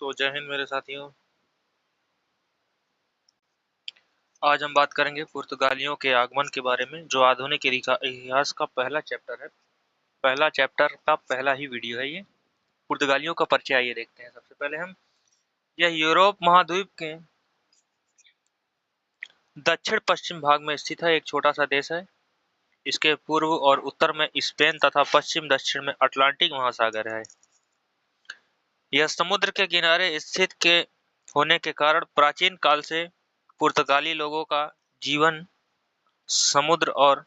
तो जय हिंद मेरे साथियों। आज हम बात करेंगे पुर्तगालियों के आगमन के बारे में, जो आधुनिक इतिहास का पहला चैप्टर है। पहला चैप्टर का पहला ही वीडियो है ये। पुर्तगालियों का परिचय आइए देखते हैं। सबसे पहले हम, यह यूरोप महाद्वीप के दक्षिण पश्चिम भाग में स्थित है। एक छोटा सा देश है। इसके पूर्व और उत्तर में स्पेन तथा पश्चिम दक्षिण में अटलांटिक महासागर है। यह समुद्र के किनारे स्थित के होने के कारण प्राचीन काल से पुर्तगाली लोगों का जीवन समुद्र और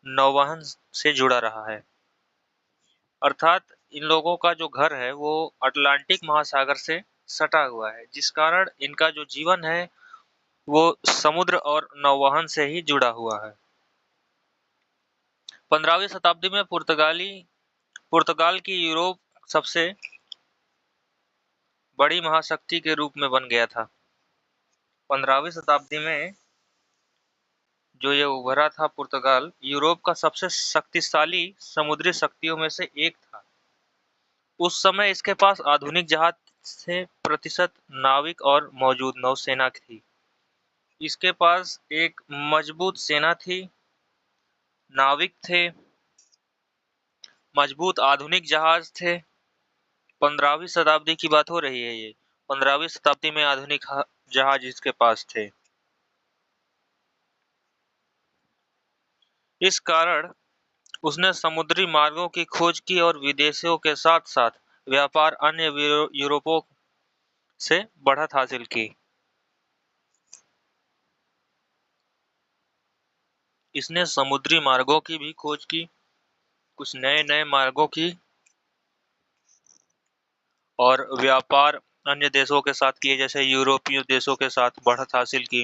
नौवहन से जुड़ा रहा है। अर्थात इन लोगों का जो घर है वो अटलांटिक महासागर से सटा हुआ है, जिस कारण इनका जो जीवन है वो समुद्र और नौवहन से ही जुड़ा हुआ है। 15वीं शताब्दी में पुर्तगाल की यूरोप सबसे बड़ी महाशक्ति के रूप में बन गया था। 15वीं शताब्दी में जो ये उभरा था, पुर्तगाल यूरोप का सबसे शक्तिशाली समुद्री शक्तियों में से एक था। उस समय इसके पास आधुनिक जहाज से प्रतिशत नाविक और मौजूद नौसेना थी। इसके पास एक मजबूत सेना थी, नाविक थे, मजबूत आधुनिक जहाज थे। 15वीं शताब्दी की बात हो रही है ये। 15वीं शताब्दी में आधुनिक जहाज इसके पास थे। इस कारण उसने समुद्री मार्गों की खोज की और विदेशों के साथ साथ व्यापार अन्य यूरोपों से बढ़त हासिल की। इसने समुद्री मार्गों की भी खोज की, कुछ नए नए मार्गों की, और व्यापार अन्य देशों के साथ किए, जैसे यूरोपीय देशों के साथ बढ़त हासिल की।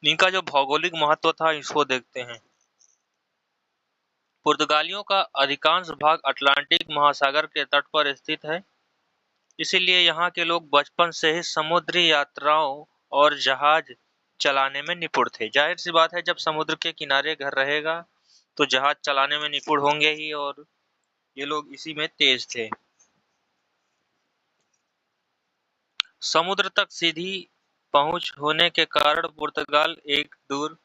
इनका जो भौगोलिक महत्व था इसको देखते हैं। पुर्तगालियों का अधिकांश भाग अटलांटिक महासागर के तट पर स्थित है। इसीलिए यहाँ के लोग बचपन से ही समुद्री यात्राओं और जहाज चलाने में निपुण थे। जाहिर सी बात है, जब समुद्र के किनारे घर रहेगा तो जहाज चलाने में निपुण होंगे ही, और ये लोग इसी में तेज थे। समुद्र तक सीधी पहुंच होने के कारण पुर्तगाल एक दूर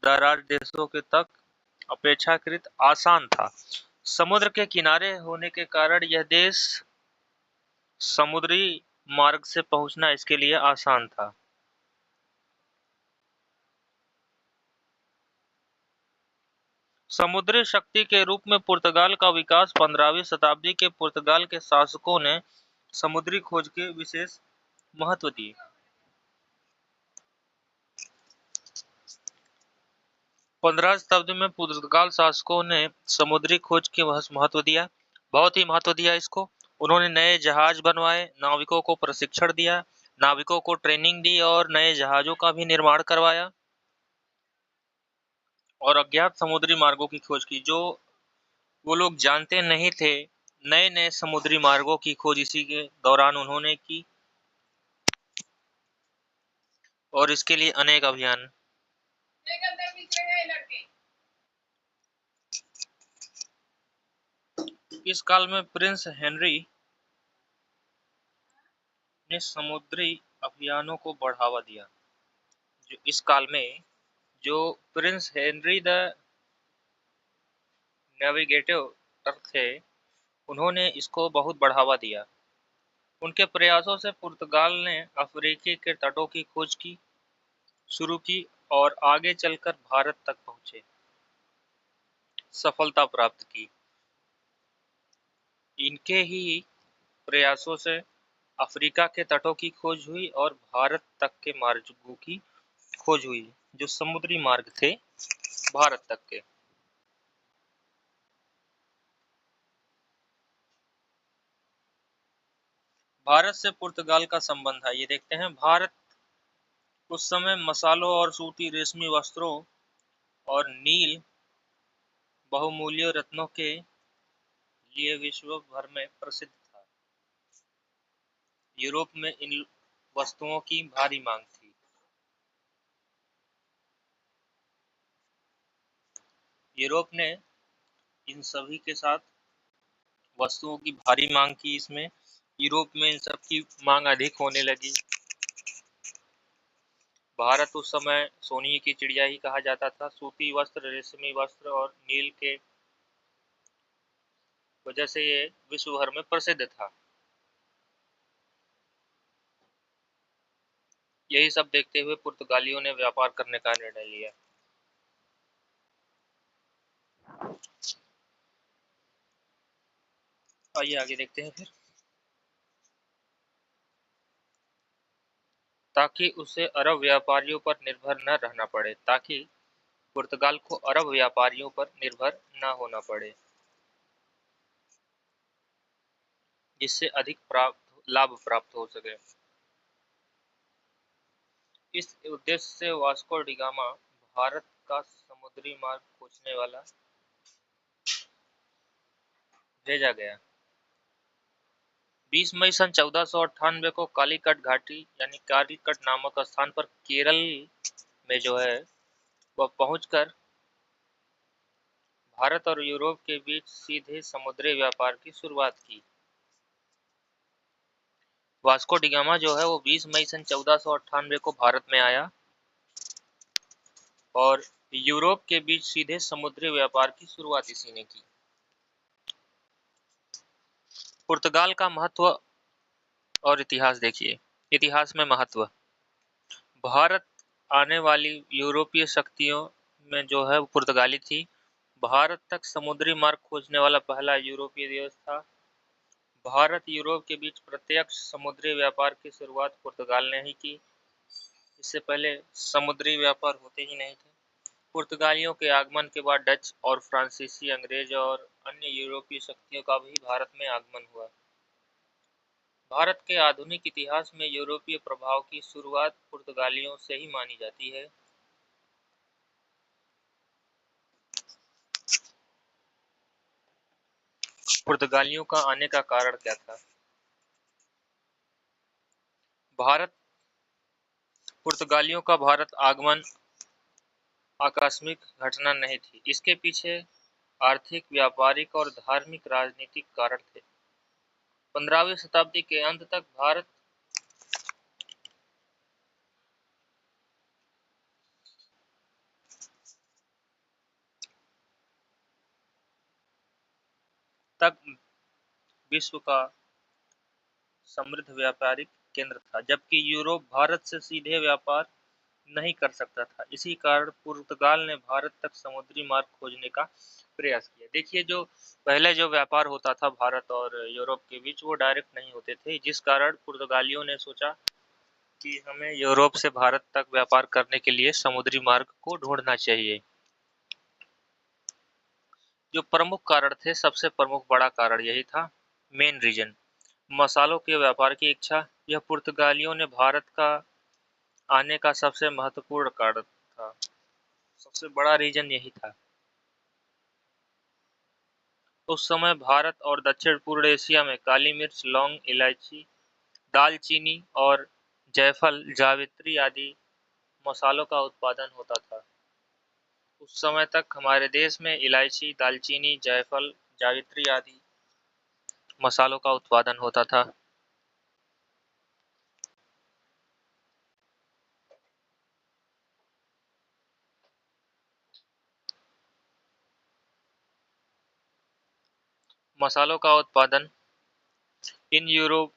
दराज देशों के तक अपेक्षाकृत आसान था। समुद्र के किनारे होने के कारण यह देश समुद्री मार्ग से पहुंचना इसके लिए आसान था। समुद्री शक्ति के रूप में पुर्तगाल का विकास 15वीं शताब्दी के पुर्तगाल के शासकों ने समुद्री खोज के विशेष महत्व दिए। 15वीं शताब्दी में पुर्तगाल शासकों ने समुद्री खोज के महत्व दिया, बहुत ही महत्व दिया इसको। उन्होंने नए जहाज बनवाए, नाविकों को प्रशिक्षण दिया, नाविकों को ट्रेनिंग दी और नए जहाजों का भी निर्माण करवाया, और अज्ञात समुद्री मार्गों की खोज की, जो वो लोग जानते नहीं थे। नए नए समुद्री मार्गों की खोज इसी के दौरान उन्होंने की, और इसके लिए अनेक अभियान। इस काल में प्रिंस हेनरी ने समुद्री अभियानों को बढ़ावा दिया। जो इस काल में जो प्रिंस हेनरी द नेविगेटर थे, उन्होंने इसको बहुत बढ़ावा दिया। उनके प्रयासों से पुर्तगाल ने अफ्रीकी के तटों की खोज की शुरू की और आगे चलकर भारत तक पहुंचे, सफलता प्राप्त की। इनके ही प्रयासों से अफ्रीका के तटों की खोज हुई और भारत तक के मार्गों की खोज हुई, जो समुद्री मार्ग थे भारत तक के। भारत से पुर्तगाल का संबंध है, ये देखते हैं। भारत उस समय मसालों और सूती रेशमी वस्त्रों और नील बहुमूल्य रत्नों के लिए विश्व भर में प्रसिद्ध था। यूरोप में इन वस्तुओं की भारी मांग थी। यूरोप ने इन सभी के साथ वस्तुओं की भारी मांग की इसमें, यूरोप में इन सब की मांग अधिक होने लगी। भारत उस समय सोने की चिड़िया ही कहा जाता था। सूती वस्त्र, रेशमी वस्त्र और नील के वजह से ये विश्व भर में प्रसिद्ध था। यही सब देखते हुए पुर्तगालियों ने व्यापार करने का निर्णय लिया। आइए आगे देखते हैं फिर। ताकि उसे अरब व्यापारियों पर निर्भर न रहना पड़े ताकि पुर्तगाल को अरब व्यापारियों पर निर्भर न होना पड़े, जिससे अधिक लाभ प्राप्त हो सके। इस उद्देश्य से वास्को डी गामा भारत का समुद्री मार्ग खोजने वाला भेजा गया। 20 मई सन 1498 को कालीकट घाटी यानी कालीकट नामक स्थान पर केरल में जो है वह पहुंचकर भारत और यूरोप के बीच सीधे समुद्री व्यापार की शुरुआत की। वास्को डी गामा जो है वो 20 मई सन 1498 को भारत में आया और यूरोप के बीच सीधे समुद्री व्यापार की शुरुआत इसी ने की। पुर्तगाल का महत्व और इतिहास देखिए। इतिहास में महत्व। भारत आने वाली यूरोपीय शक्तियों में जो है वो पुर्तगाली थी। भारत तक समुद्री मार्ग खोजने वाला पहला यूरोपीय देश था। भारत यूरोप के बीच प्रत्यक्ष समुद्री व्यापार की शुरुआत पुर्तगाल ने ही की। इससे पहले समुद्री व्यापार होते ही नहीं थे। पुर्तगालियों के आगमन के बाद डच और फ्रांसीसी, अंग्रेज और अन्य यूरोपीय शक्तियों का भी भारत में आगमन हुआ। भारत के आधुनिक इतिहास में यूरोपीय प्रभाव की शुरुआत पुर्तगालियों से ही मानी जाती है। पुर्तगालियों का आने का कारण क्या था? भारत पुर्तगालियों का भारत आगमन आकस्मिक घटना नहीं थी। इसके पीछे आर्थिक, व्यापारिक और धार्मिक राजनीतिक कारण थे। 15वीं शताब्दी के अंत तक भारत तक विश्व का समृद्ध व्यापारिक केंद्र था, जबकि यूरोप भारत से सीधे व्यापार नहीं कर सकता था। इसी कारण पुर्तगाल ने भारत तक समुद्री मार्ग खोजने का प्रयास किया। देखिए, जो पहले जो व्यापार होता था भारत और यूरोप के बीच, वो डायरेक्ट नहीं होते थे, जिस कारण पुर्तगालियों ने सोचा कि हमें यूरोप से भारत तक व्यापार करने के लिए समुद्री मार्ग को ढूंढना चाहिए। जो प्रमुख कारण थे, सबसे प्रमुख बड़ा कारण यही था, मेन रीजन, मसालों के व्यापार की इच्छा। यह पुर्तगालियों ने भारत का आने का सबसे महत्वपूर्ण कारण था। सबसे बड़ा रीजन यही था। उस समय भारत और दक्षिण पूर्व एशिया में काली मिर्च, लौंग, इलायची, दालचीनी और जायफल, जावित्री आदि मसालों का उत्पादन होता था। उस समय तक हमारे देश में इलायची, दालचीनी, जायफल, जावित्री आदि मसालों का उत्पादन होता था। मसालों का उत्पादन इन यूरोप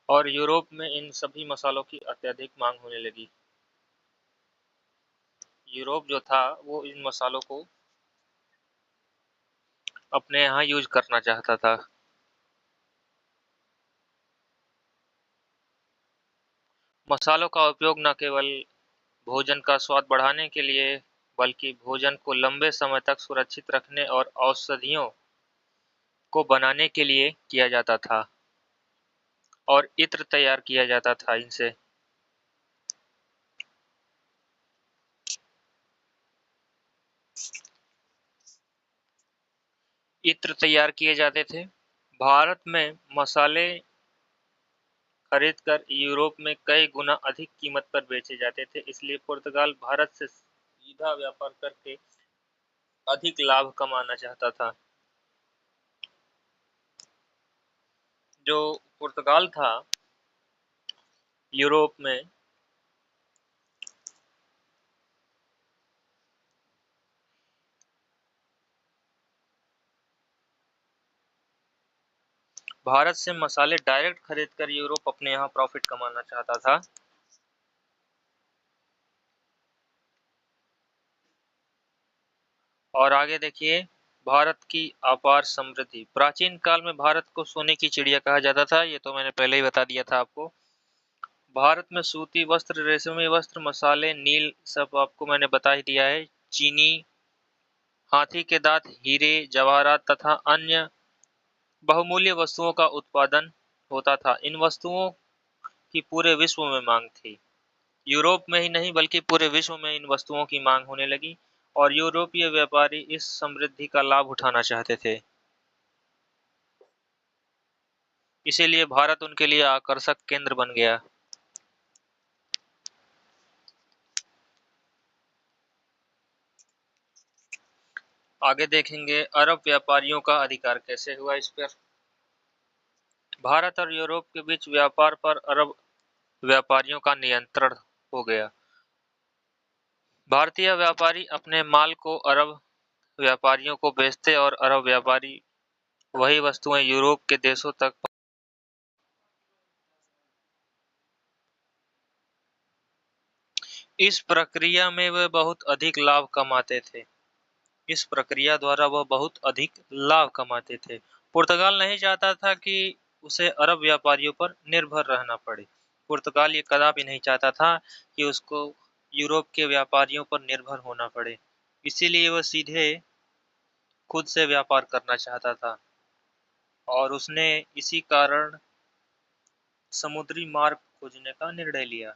और यूरोप में इन सभी मसालों की अत्यधिक मांग होने लगी। यूरोप जो था वो इन मसालों को अपने यहाँ यूज करना चाहता था। मसालों का उपयोग न केवल भोजन का स्वाद बढ़ाने के लिए बल्कि भोजन को लंबे समय तक सुरक्षित रखने और औषधियों को बनाने के लिए किया जाता था और इत्र तैयार किया जाता था इनसे। इत्र तैयार किए जाते थे। भारत में मसाले खरीदकर यूरोप में कई गुना अधिक कीमत पर बेचे जाते थे। इसलिए पुर्तगाल भारत से सीधा व्यापार करके अधिक लाभ कमाना चाहता था। जो पुर्तगाल था यूरोप में, भारत से मसाले डायरेक्ट खरीदकर यूरोप अपने यहाँ प्रॉफिट कमाना चाहता था। और आगे देखिए, भारत की अपार समृद्धि। प्राचीन काल में भारत को सोने की चिड़िया कहा जाता था, ये तो मैंने पहले ही बता दिया था आपको। भारत में सूती वस्त्र, रेशमी वस्त्र, मसाले, नील, सब आपको मैंने बता ही दिया है। चीनी, हाथी के दांत, हीरे, जवाहरात तथा अन्य बहुमूल्य वस्तुओं का उत्पादन होता था। इन वस्तुओं की पूरे विश्व में मांग थी। यूरोप में ही नहीं बल्कि पूरे विश्व में इन वस्तुओं की मांग होने लगी और यूरोपीय व्यापारी इस समृद्धि का लाभ उठाना चाहते थे। इसीलिए भारत उनके लिए आकर्षक केंद्र बन गया। आगे देखेंगे अरब व्यापारियों का अधिकार कैसे हुआ इस पर। भारत और यूरोप के बीच व्यापार पर अरब व्यापारियों का नियंत्रण हो गया। भारतीय व्यापारी अपने माल को अरब व्यापारियों को बेचते और अरब व्यापारी वही वस्तुएं यूरोप के देशों तक। इस प्रक्रिया में वे बहुत अधिक लाभ कमाते थे। इस प्रक्रिया द्वारा वह बहुत अधिक लाभ कमाते थे। पुर्तगाल नहीं चाहता था कि उसे अरब व्यापारियों पर निर्भर रहना पड़े। पुर्तगाल ये कदापि नहीं चाहता था कि उसको यूरोप के व्यापारियों पर निर्भर होना पड़े। इसीलिए वह सीधे खुद से व्यापार करना चाहता था और उसने इसी कारण समुद्री मार्ग खोजने का निर्णय लिया।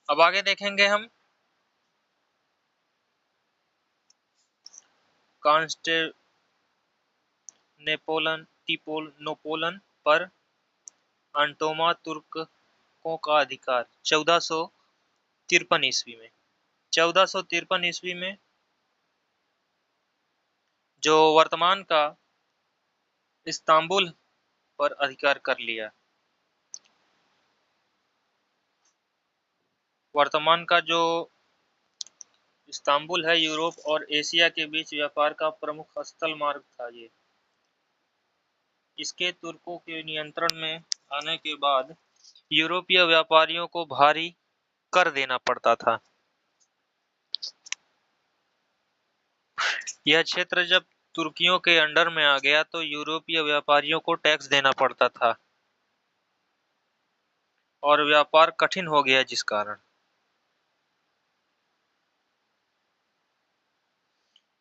अब आगे देखेंगे हम कॉन्स्टेंटिनोपल पर अंटोमा तुर्कों का अधिकार 1453 ईस्वी में। 1453 ईस्वी में जो वर्तमान का इस्तांबुल पर अधिकार कर लिया। वर्तमान का जो इस्तांबुल है, यूरोप और एशिया के बीच व्यापार का प्रमुख स्थल मार्ग था ये। इसके तुर्कों के नियंत्रण में आने के बाद यूरोपीय व्यापारियों को भारी कर देना पड़ता था। यह क्षेत्र जब तुर्कियों के अंडर में आ गया तो यूरोपीय व्यापारियों को टैक्स देना पड़ता था और व्यापार कठिन हो गया, जिस कारण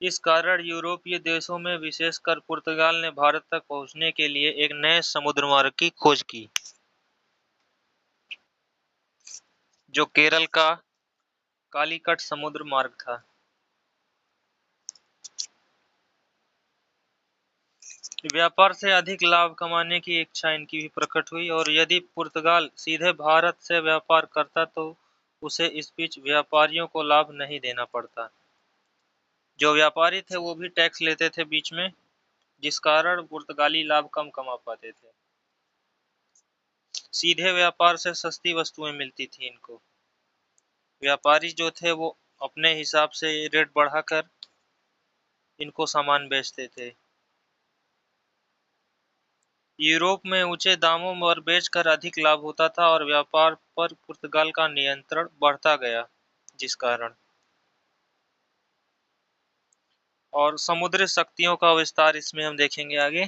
इस कारण यूरोपीय देशों में विशेषकर पुर्तगाल ने भारत तक पहुंचने के लिए एक नए समुद्र मार्ग की खोज की, जो केरल का कालीकट समुद्र मार्ग था। व्यापार से अधिक लाभ कमाने की इच्छा इनकी भी प्रकट हुई और यदि पुर्तगाल सीधे भारत से व्यापार करता तो उसे इस बीच व्यापारियों को लाभ नहीं देना पड़ता। जो व्यापारी थे वो भी टैक्स लेते थे बीच में, जिस कारण पुर्तगाली लाभ कम कमा पाते थे। सीधे व्यापार से सस्ती वस्तुएं मिलती थी इनको। व्यापारी जो थे वो अपने हिसाब से रेट बढ़ाकर इनको सामान बेचते थे। यूरोप में ऊंचे दामों पर बेचकर अधिक लाभ होता था और व्यापार पर पुर्तगाल का नियंत्रण बढ़ता गया, जिस कारण और समुद्री शक्तियों का विस्तार इसमें हम देखेंगे आगे।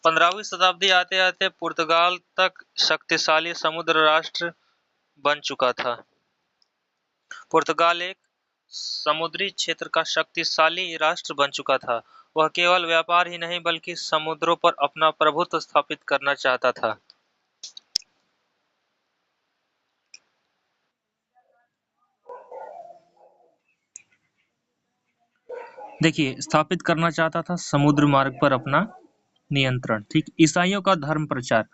15वीं शताब्दी आते आते पुर्तगाल तक शक्तिशाली समुद्र राष्ट्र बन चुका था। पुर्तगाल एक समुद्री क्षेत्र का शक्तिशाली राष्ट्र बन चुका था। वह केवल व्यापार ही नहीं बल्कि समुद्रों पर अपना प्रभुत्व स्थापित करना चाहता था। देखिए, स्थापित करना चाहता था समुद्र मार्ग पर अपना नियंत्रण। ठीक, ईसाइयों का धर्म प्रचार।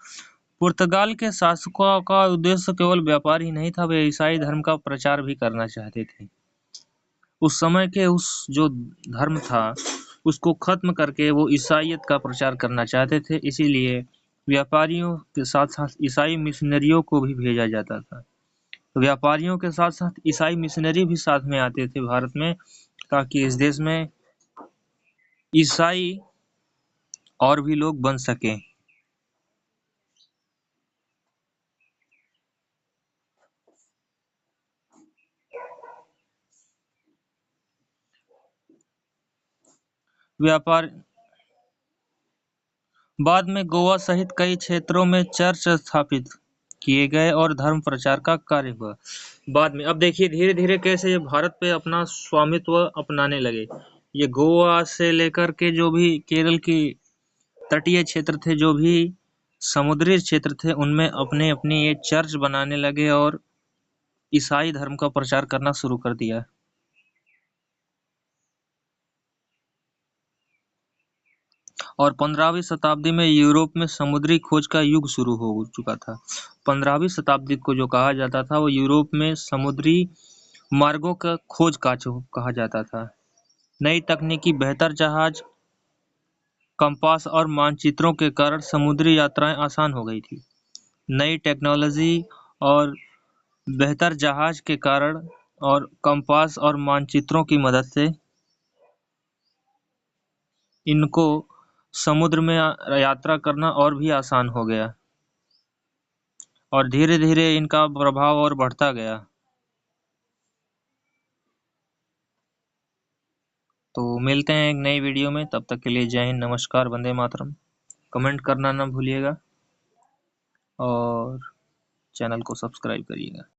पुर्तगाल के शासकों का उद्देश्य केवल व्यापार ही नहीं था, वे ईसाई धर्म का प्रचार भी करना चाहते थे। उस समय के उस जो धर्म था उसको खत्म करके वो ईसाईयत का प्रचार करना चाहते थे, इसीलिए व्यापारियों के साथ साथ ईसाई मिशनरियों को भी भेजा जाता था। व्यापारियों के साथ साथ ईसाई मिशनरी भी साथ में आते थे भारत में, ताकि इस देश में ईसाई और भी लोग बन सकें। व्यापार बाद में गोवा सहित कई क्षेत्रों में चर्च स्थापित किए गए और धर्म प्रचार का कार्य हुआ। बाद में अब देखिए धीरे धीरे कैसे ये भारत पे अपना स्वामित्व अपनाने लगे। ये गोवा से लेकर के जो भी केरल की तटीय क्षेत्र थे, जो भी समुद्री क्षेत्र थे, उनमें अपने अपने ये चर्च बनाने लगे और ईसाई धर्म का प्रचार करना शुरू कर दिया। और 15वीं शताब्दी में यूरोप में समुद्री खोज का युग शुरू हो चुका था। 15वीं शताब्दी को जो कहा जाता था वो यूरोप में समुद्री मार्गों का खोज का कहा जाता था। नई तकनीकी, बेहतर जहाज, कंपास और मानचित्रों के कारण समुद्री यात्राएं आसान हो गई थी। नई टेक्नोलॉजी और बेहतर जहाज के कारण और कंपास और मानचित्रों की मदद से इनको समुद्र में यात्रा करना और भी आसान हो गया और धीरे धीरे इनका प्रभाव और बढ़ता गया। तो मिलते हैं एक नई वीडियो में, तब तक के लिए जय हिंद, नमस्कार, वंदे मातरम। कमेंट करना ना भूलिएगा और चैनल को सब्सक्राइब करिएगा।